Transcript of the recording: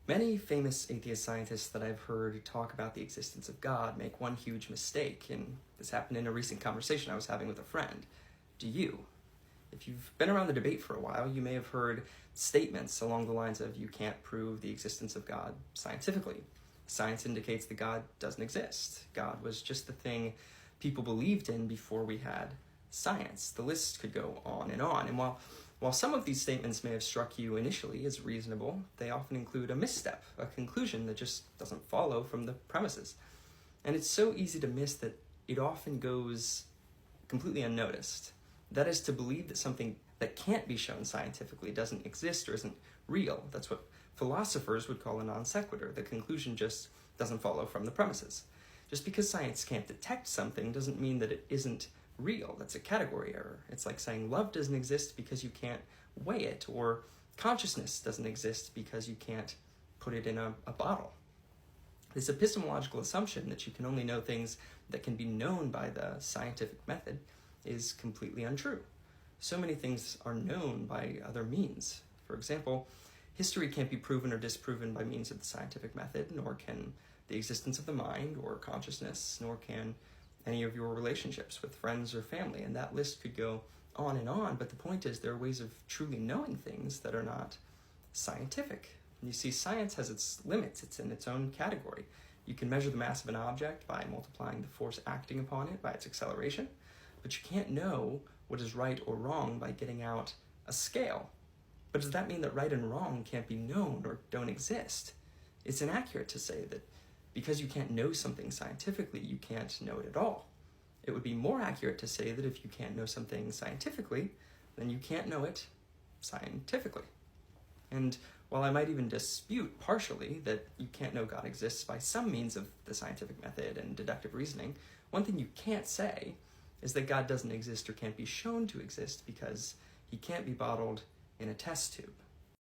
Many famous atheist scientists that I've heard talk about the existence of God make one huge mistake, and this happened in a recent conversation I was having with a friend. Do you? If you've been around the debate for a while, you may have heard statements along the lines of, you can't prove the existence of God scientifically. Science indicates that God doesn't exist. God was just the thing people believed in before we had science. The list could go on. And while some of these statements may have struck you initially as reasonable, they often include a misstep, a conclusion that just doesn't follow from the premises. And it's so easy to miss that it often goes completely unnoticed. That is, to believe that something that can't be shown scientifically doesn't exist or isn't real. That's what philosophers would call a non sequitur. The conclusion just doesn't follow from the premises. Just because science can't detect something doesn't mean that it isn't real. That's a category error. It's like saying love doesn't exist because you can't weigh it, or consciousness doesn't exist because you can't put it in a bottle. This epistemological assumption that you can only know things that can be known by the scientific method is completely untrue. So many things are known by other means. For example, history can't be proven or disproven by means of the scientific method, nor can the existence of the mind or consciousness, nor can any of your relationships with friends or family. And that list could go on, but the point is there are ways of truly knowing things that are not scientific. You see, science has its limits. It's in its own category. You can measure the mass of an object by multiplying the force acting upon it by its acceleration, but you can't know what is right or wrong by getting out a scale. But does that mean that right and wrong can't be known or don't exist? It's inaccurate to say that because you can't know something scientifically, you can't know it at all. It would be more accurate to say that if you can't know something scientifically, then you can't know it scientifically. And while I might even dispute partially that you can't know God exists by some means of the scientific method and deductive reasoning, one thing you can't say is that God doesn't exist or can't be shown to exist because he can't be bottled in a test tube.